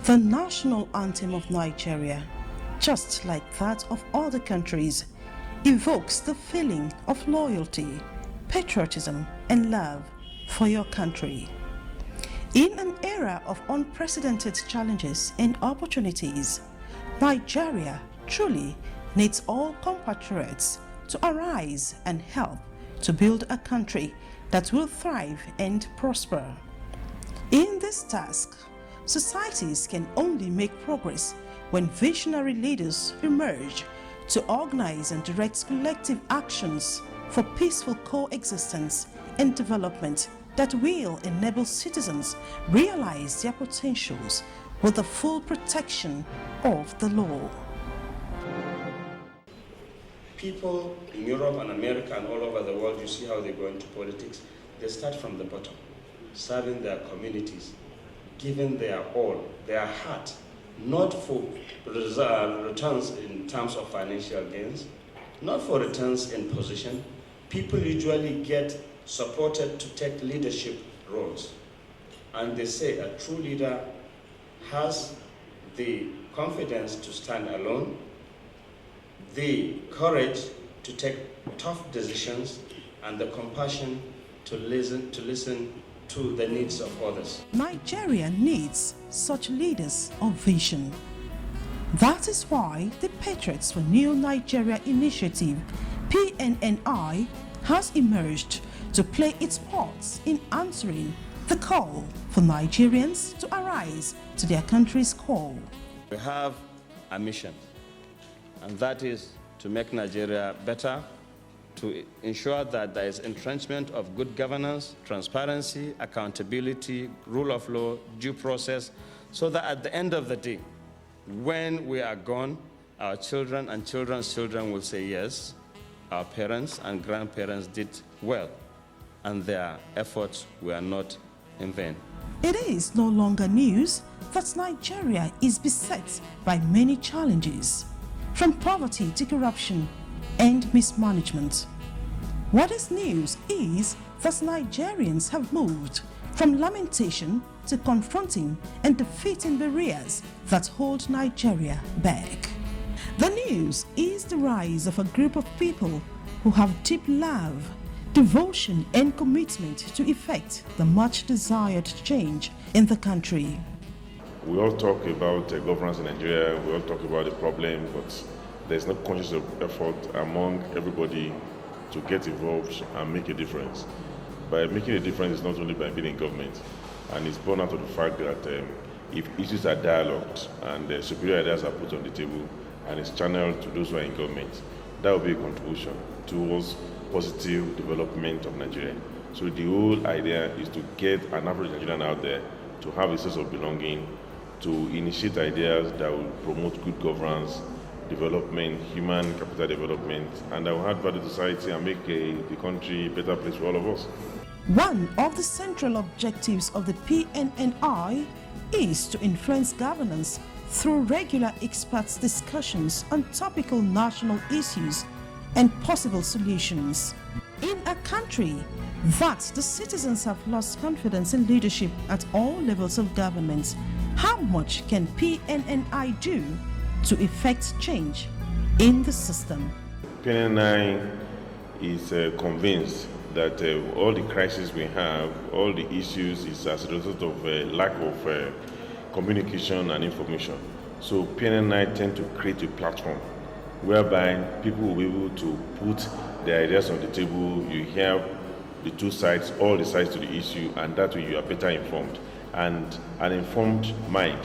The national anthem of Nigeria, just like that of other countries, evokes the feeling of loyalty, patriotism, and love for your country. In an era of unprecedented challenges and opportunities, Nigeria truly needs all compatriots to arise and help to build a country that will thrive and prosper. In this task, societies can only make progress when visionary leaders emerge to organize and direct collective actions for peaceful coexistence and development that will enable citizens realize their potentials with the full protection of the law. People in Europe and America and all over the world, you see how they go into politics. They start from the bottom, serving their communities, giving their all, their heart, not for returns in terms of financial gains, not for returns in position. People usually get supported to take leadership roles. And they say a true leader has the confidence to stand alone, the courage to take tough decisions, and the compassion to listen to the needs of others. Nigeria needs such leaders of vision. That is why the Patriots for New Nigeria initiative, PNNI, has emerged to play its part in answering the call for Nigerians to arise to their country's call. We have a mission, and that is to make Nigeria better, to ensure that there is entrenchment of good governance, transparency, accountability, rule of law, due process, so that at the end of the day, when we are gone, our children and children's children will say, yes, our parents and grandparents did well, and their efforts were not in vain. It is no longer news that Nigeria is beset by many challenges, from poverty to corruption and mismanagement. What is news is that Nigerians have moved from lamentation to confronting and defeating barriers that hold Nigeria back. The news is the rise of a group of people who have deep love, devotion and commitment to effect the much desired change in the country. We all talk about governance in Nigeria, we all talk about the problem, but there's no conscious effort among everybody to get involved and make a difference. By making a difference, it's not only by being in government, and it's born out of the fact that if issues are dialogued and superior ideas are put on the table and it's channeled to those who are in government, that will be a contribution towards positive development of Nigeria. So the whole idea is to get an average Nigerian out there to have a sense of belonging, to initiate ideas that will promote good governance, development, human capital development, and that will add value to society and make the country a better place for all of us. One of the central objectives of the PNNI is to influence governance through regular experts' discussions on topical national issues and possible solutions. In a country that the citizens have lost confidence in leadership at all levels of government, how much can PNNI do to effect change in the system? PNNI is convinced that all the crises we have, all the issues is as a result of lack of communication and information. So PNNI tend to create a platform whereby people will be able to put their ideas on the table. You hear the two sides, all the sides to the issue, and that way you are better informed. And an informed mind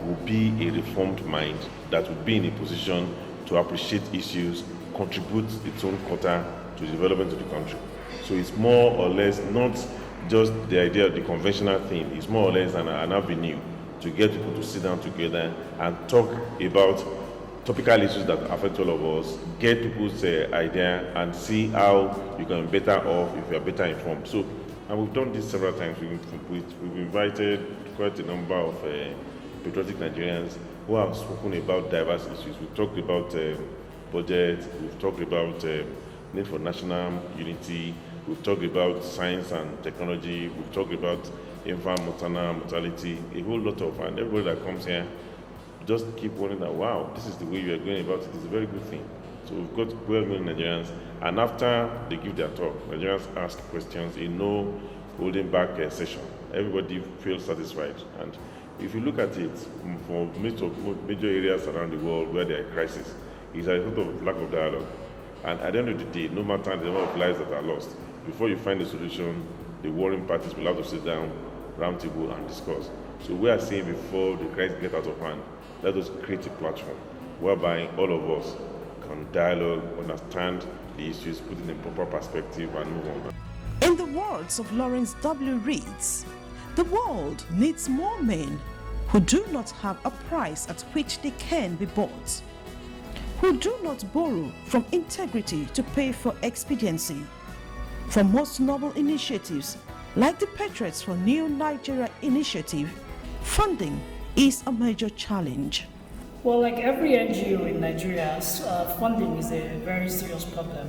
will be a reformed mind that will be in a position to appreciate issues, contribute its own quota to the development of the country. So it's more or less not just the idea of the conventional thing, it's more or less an avenue to get people to sit down together and talk about topical issues that affect all of us, get people's idea and see how you can be better off if you are better informed. So, and we've done this several times. We've invited quite a number of patriotic Nigerians who have spoken about diverse issues. We've talked about budget, we've talked about need for national unity, we've talked about science and technology, we've talked about infant maternal mortality, a whole lot of, and everybody that comes here just keep wondering that, wow, this is the way you are going about it. It's a very good thing. So we've got well-meaning Nigerians, and after they give their talk, Nigerians ask questions in no holding back session. Everybody feels satisfied. And if you look at it, for major areas around the world where there are crises, it's a sort of lack of dialogue. And at the end of the day, no matter the number of lives that are lost, before you find a solution, the warring parties will have to sit down, round table, and discuss. So we are saying before the crisis gets out of hand, let us create a platform whereby all of us can dialogue, understand the issues, put it in proper perspective, and move on. In the words of Lawrence W. Reeds, the world needs more men who do not have a price at which they can be bought, who do not borrow from integrity to pay for expediency. For most noble initiatives, like the Patriots for New Nigeria initiative, funding is a major challenge. Well, like every NGO in Nigeria, funding is a very serious problem.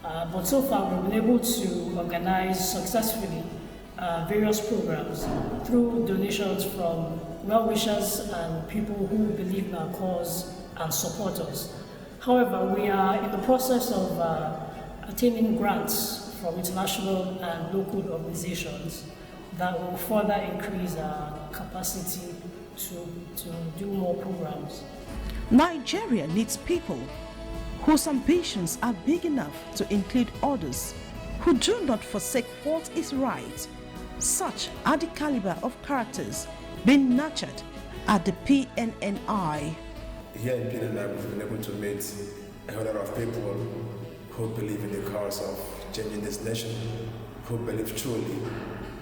But so far, we've been able to organize successfully various programs through donations from well-wishers and people who believe in our cause and support us. However, we are in the process of attaining grants from international and local organizations that will further increase our capacity to do more programs. Nigeria needs people whose ambitions are big enough to include others, who do not forsake what is right. Such are the caliber of characters being nurtured at the PNNI. Here in PNNI, we've been able to meet a whole lot of people who believe in the cause of changing this nation, who believe truly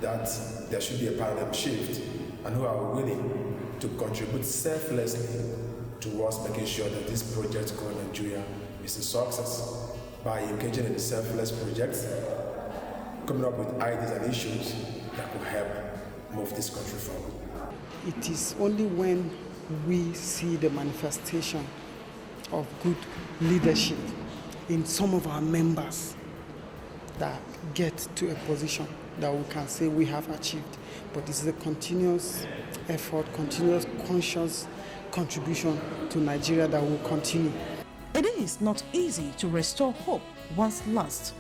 that there should be a paradigm shift, and who are willing to contribute selflessly towards making sure that this project called Nigeria is a success by engaging in the selfless projects, coming up with ideas and issues that could help move this country forward. It is only when we see the manifestation of good leadership in some of our members that get to a position that we can say we have achieved. But it's a continuous effort, continuous conscious contribution to Nigeria that will continue. It is not easy to restore hope once lost,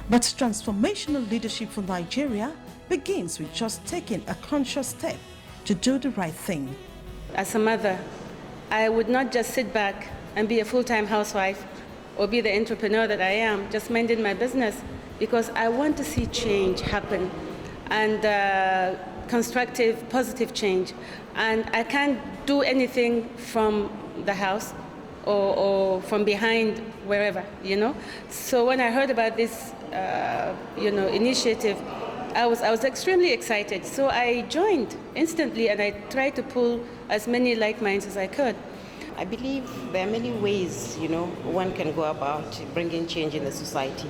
but transformational leadership for Nigeria begins with just taking a conscious step to do the right thing. As a mother, I would not just sit back and be a full-time housewife or be the entrepreneur that I am, just minding my business, because I want to see change happen, and constructive, positive change. And I can't do anything from the house or from behind, wherever, So when I heard about this, initiative, I was extremely excited. So I joined instantly, and I tried to pull as many like minds as I could. I believe there are many ways, one can go about bringing change in the society.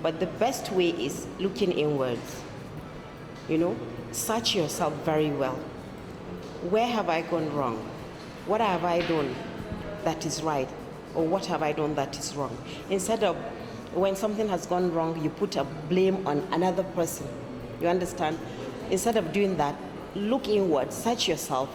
But the best way is looking inwards. Search yourself very well. Where have I gone wrong? What have I done that is right? Or what have I done that is wrong? Instead of when something has gone wrong, you put a blame on another person. You understand? Instead of doing that, look inward, search yourself.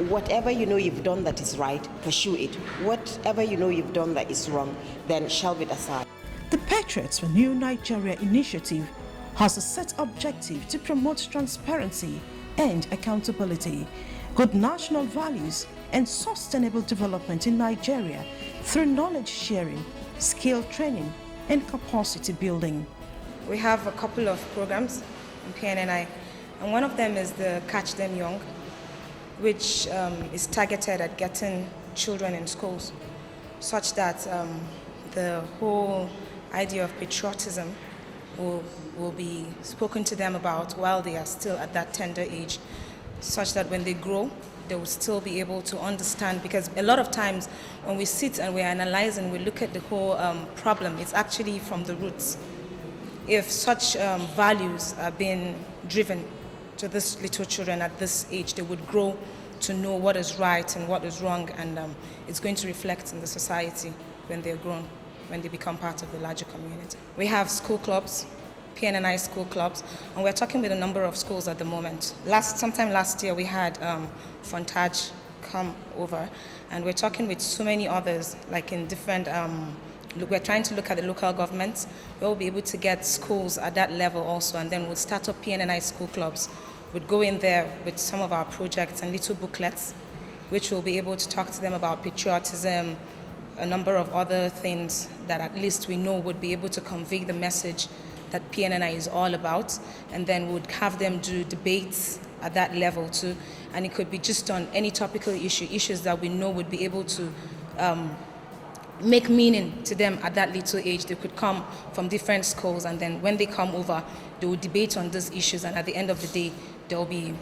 Whatever you've done that is right, pursue it. Whatever you've done that is wrong, then shelve it aside. The Patriots for New Nigeria initiative has a set objective to promote transparency and accountability, good national values, and sustainable development in Nigeria through knowledge sharing, skill training, and capacity building. We have a couple of programs in PNNI, and one of them is the Catch Them Young, which is targeted at getting children in schools, such that the whole idea of patriotism will be spoken to them about while they are still at that tender age, such that when they grow, they will still be able to understand. Because a lot of times when we sit and we're analyzing, we look at the whole problem, it's actually from the roots. If such values are being driven to these little children at this age, they would grow to know what is right and what is wrong, and it's going to reflect in the society when they're grown, when they become part of the larger community. We have school clubs PNNI school clubs, and we're talking with a number of schools at the moment. Sometime last year, we had Fontage come over, and we're talking with so many others, like in different, we're trying to look at the local governments. We'll be able to get schools at that level also, and then we'll start up PNNI school clubs. We'd go in there with some of our projects and little booklets, which we'll be able to talk to them about patriotism, a number of other things that at least we know would be able to convey the message that PNNI is all about, and then would have them do debates at that level too, and it could be just on any topical issues that we know would be able to make meaning to them at that little age. They could come from different schools, and then when they come over, they will debate on these issues, and at the end of the day, there will be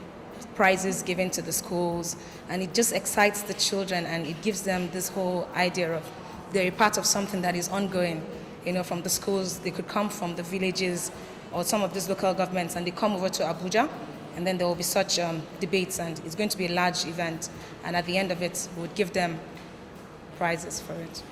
prizes given to the schools, and it just excites the children, and it gives them this whole idea of they're a part of something that is ongoing. You know, from the schools, they could come from the villages or some of these local governments, and they come over to Abuja, and then there will be such debates, and it's going to be a large event, and at the end of it, we would give them prizes for it.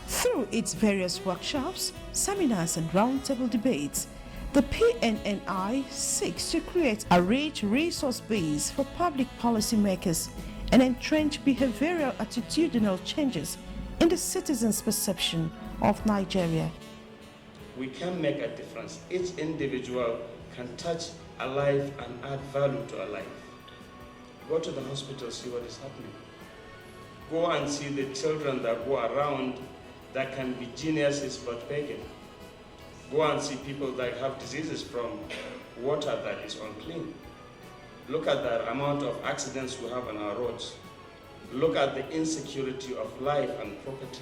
Through its various workshops, seminars and roundtable debates, the PNNI seeks to create a rich resource base for public policymakers and entrench behavioral attitudinal changes in the citizens' perception of Nigeria. We can make a difference. Each individual can touch a life and add value to a life. Go to the hospital, see what is happening. Go and see the children that go around that can be geniuses but begging. Go and see people that have diseases from water that is unclean. Look at the amount of accidents we have on our roads. Look at the insecurity of life and property.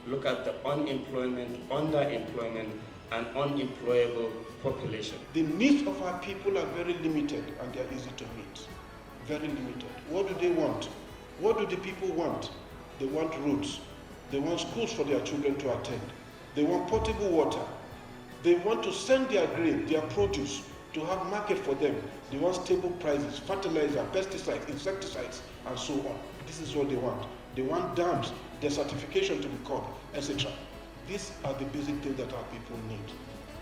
Look at the unemployment, underemployment, and unemployable population. The needs of our people are very limited, and they're easy to meet. Very limited. What do they want? What do the people want? They want roads. They want schools for their children to attend. They want potable water. They want to send their grain, their produce, to have market for them. They want stable prices, fertilizer, pesticides, insecticides, and so on. This is what they want. They want dams, their certification to be called, etc. These are the basic things that our people need.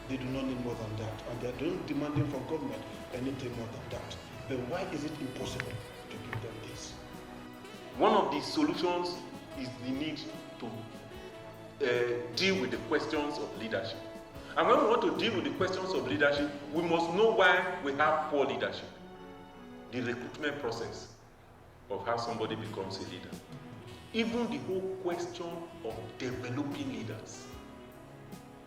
They do not need more than that, and they are not demanding from government anything more than that. Then why is it impossible to give them this? One of the solutions is the need to deal with the questions of leadership. And when we want to deal with the questions of leadership, we must know why we have poor leadership. The recruitment process of how somebody becomes a leader. Even the whole question of developing leaders.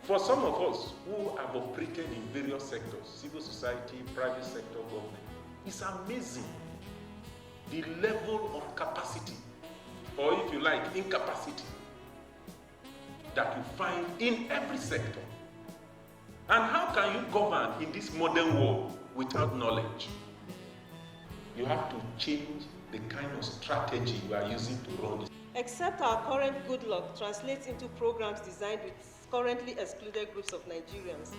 For some of us who have operated in various sectors, civil society, private sector, government, it's amazing the level of capacity, or if you like, incapacity, that you find in every sector. And how can you govern in this modern world without knowledge? You have to change the kind of strategy you are using to run this. Except our current good luck translates into programs designed with currently excluded groups of Nigerians,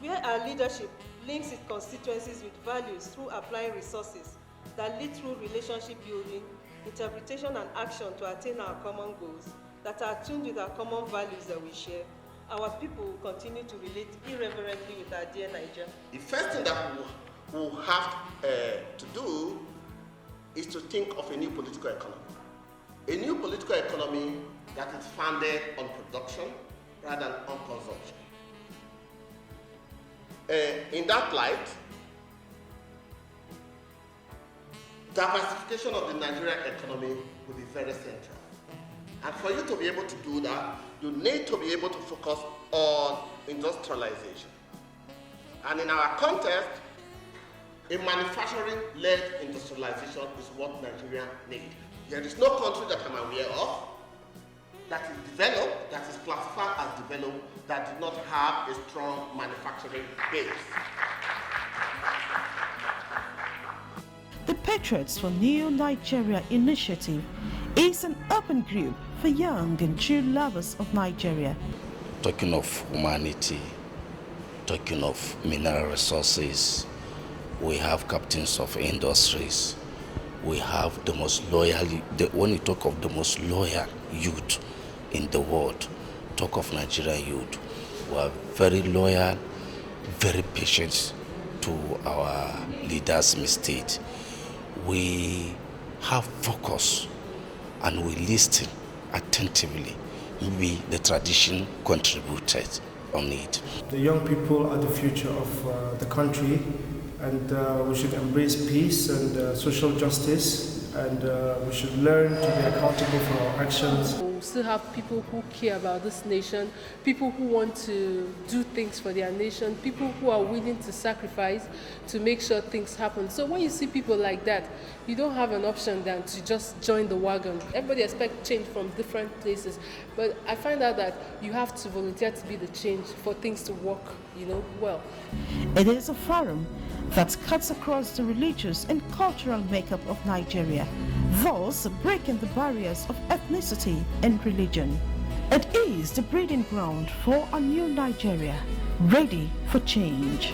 where our leadership links its constituencies with values through applying resources that lead through relationship building, interpretation and action to attain our common goals that are tuned with our common values that we share. Our people will continue to relate irreverently with our dear Niger. The first thing that we will have to do is to think of a new political economy. A new political economy that is founded on production rather than on consumption. In that light, diversification of the Nigerian economy will be very central. And for you to be able to do that, you need to be able to focus on industrialization. And in our context, a manufacturing-led industrialization is what Nigeria needs. There is no country that I'm aware of that is developed, that is classified as developed, that did not have a strong manufacturing base. The Patriots for New Nigeria initiative is an open group for young and true lovers of Nigeria. Talking of humanity, talking of mineral resources, we have captains of industries. We have the most loyal, when you talk of the most loyal youth in the world, talk of Nigerian youth. We are very loyal, very patient to our leaders' mistake. We have focus and we listen attentively. Maybe the tradition contributed on it. The young people are the future of the country, and we should embrace peace and social justice, and we should learn to be accountable for our actions. We still have people who care about this nation, people who want to do things for their nation, people who are willing to sacrifice to make sure things happen. So when you see people like that, you don't have an option than to just join the wagon. Everybody expects change from different places, but I find out that you have to volunteer to be the change for things to work, well. It is a forum that cuts across the religious and cultural makeup of Nigeria, thus breaking the barriers of ethnicity and religion. It is the breeding ground for a new Nigeria, ready for change.